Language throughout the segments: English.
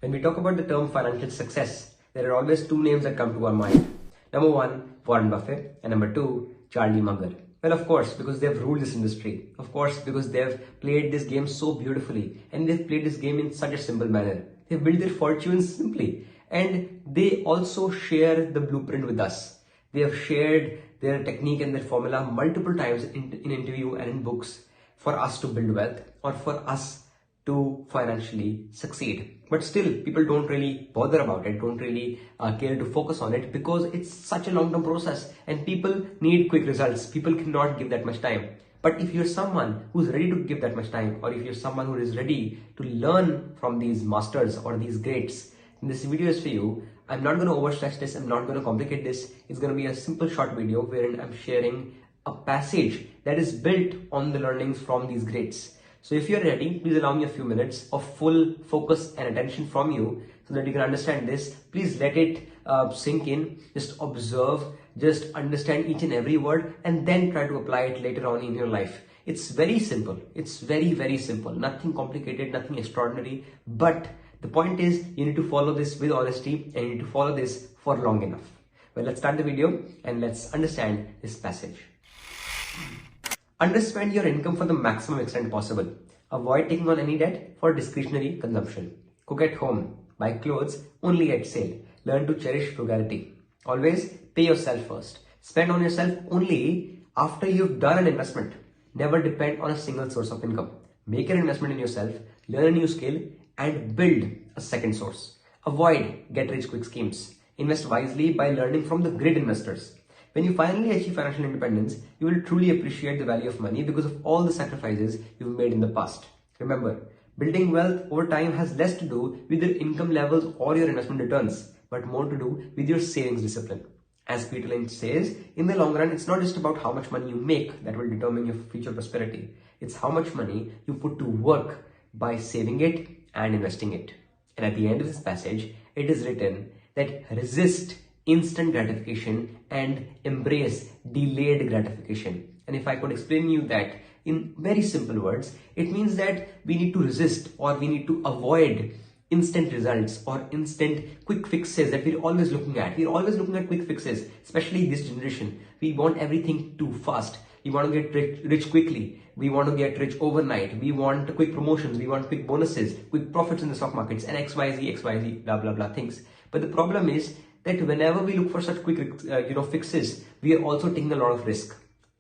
When we talk about the term financial success, there are always two names that come to our mind. Number one, Warren Buffett, and number two, Charlie Munger. Well, of course, because they've ruled this industry. Of course, because they've played this game so beautifully, and they've played this game in such a simple manner. They've built their fortunes simply, and they also share the blueprint with us. They have shared their technique and their formula multiple times in interview and in books for us to build wealth or for us to financially succeed. But still, people don't really bother about it, don't really care to focus on it because it's such a long-term process and people need quick results. People cannot give that much time. But if you're someone who's ready to give that much time, or if you're someone who is ready to learn from these masters or these greats, then this video is for you. I'm not going to overstress this. I'm not going to complicate this. It's going to be a simple short video wherein I'm sharing a passage that is built on the learnings from these greats. So if you're ready, please allow me a few minutes of full focus and attention from you so that you can understand this. Please let it sink in, just observe, just understand each and every word and then try to apply it later on in your life. It's very simple. It's very, very simple. Nothing complicated, nothing extraordinary. But the point is you need to follow this with honesty and you need to follow this for long enough. Well, let's start the video and let's understand this passage. Underspend your income for the maximum extent possible. Avoid taking on any debt for discretionary consumption. Cook at home. Buy clothes only at sale. Learn to cherish frugality. Always pay yourself first. Spend on yourself only after you've done an investment. Never depend on a single source of income. Make an investment in yourself, learn a new skill, and build a second source. Avoid get-rich-quick schemes. Invest wisely by learning from the great investors. When you finally achieve financial independence, you will truly appreciate the value of money because of all the sacrifices you've made in the past. Remember, building wealth over time has less to do with your income levels or your investment returns, but more to do with your savings discipline. As Peter Lynch says, in the long run, it's not just about how much money you make that will determine your future prosperity. It's how much money you put to work by saving it and investing it. And at the end of this passage, it is written that resist instant gratification and embrace delayed gratification. And if I could explain you that in very simple words, it means that we need to resist or we need to avoid instant results or instant quick fixes that we're always looking at. We're always looking at quick fixes, especially this generation. We want everything too fast. We want to get rich quickly. We want to get rich overnight. We want quick promotions. We want quick bonuses, quick profits in the stock markets, and XYZ, blah, blah, blah things. But the problem is that whenever we look for such quick, fixes, we are also taking a lot of risk.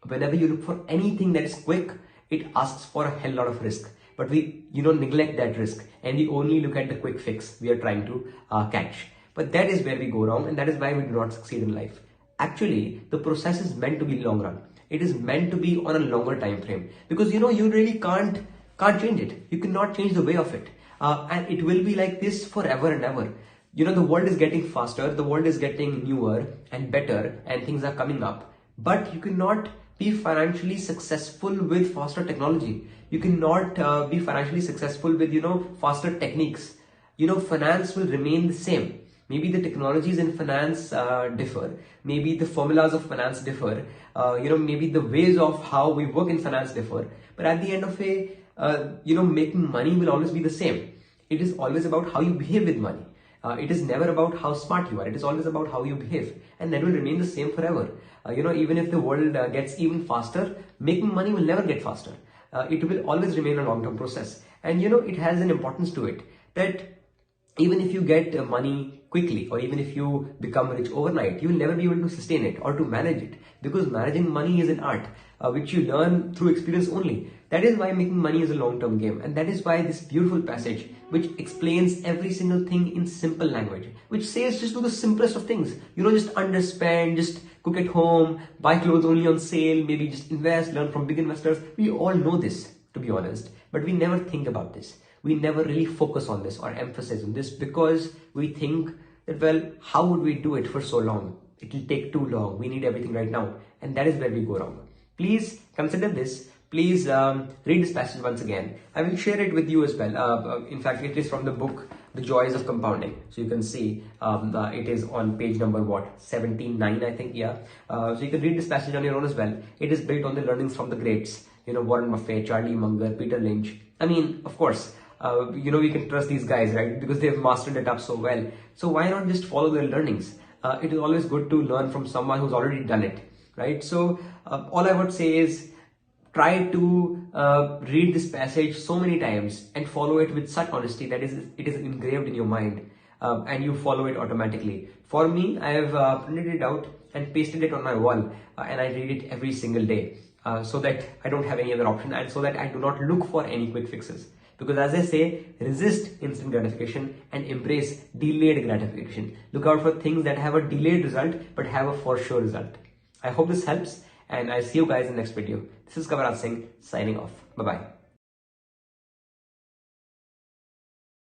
Whenever you look for anything that is quick, it asks for a hell lot of risk. But we, neglect that risk and we only look at the quick fix we are trying to catch. But that is where we go wrong and that is why we do not succeed in life. Actually, the process is meant to be long run. It is meant to be on a longer time frame because you really can't change it. You cannot change the way of it, and it will be like this forever and ever. The world is getting faster, the world is getting newer and better, and things are coming up. But you cannot be financially successful with faster technology. You cannot be financially successful with faster techniques. Finance will remain the same. Maybe the technologies in finance differ. Maybe the formulas of finance differ. Maybe the ways of how we work in finance differ. But at the end of a, making money will always be the same. It is always about how you behave with money. It is never about how smart you are. It is always about how you behave. And that will remain the same forever. Even if the world gets even faster, making money will never get faster. It will always remain a long-term process. And it has an importance to it that even if you get money quickly or even if you become rich overnight, you will never be able to sustain it or to manage it because managing money is an art which you learn through experience only. That is why making money is a long-term game, and that is why this beautiful passage which explains every single thing in simple language, which says just do the simplest of things, just underspend, just cook at home, buy clothes only on sale, maybe just invest, learn from big investors. We all know this, to be honest, but we never think about this. We never really focus on this or emphasize on this because we think that, well, how would we do it for so long? It will take too long. We need everything right now. And that is where we go wrong. Please consider this. Please read this passage once again. I will share it with you as well. In fact, it is from the book, The Joys of Compounding. So you can see it is on page number 79, I think. Yeah. So you can read this passage on your own as well. It is built on the learnings from the greats. Warren Buffett, Charlie Munger, Peter Lynch. I mean, of course, we can trust these guys, right? Because they've mastered it up so well. So why not just follow their learnings? It is always good to learn from someone who's already done it, right? So all I would say is try to read this passage so many times and follow it with such honesty that it is engraved in your mind, and you follow it automatically. For me, I have printed it out and pasted it on my wall, and I read it every single day, so that I don't have any other option, and so that I do not look for any quick fixes. Because as I say, resist instant gratification and embrace delayed gratification. Look out for things that have a delayed result but have a for sure result. I hope this helps, and I'll see you guys in the next video. This is Kavaraj Singh signing off. Bye-bye.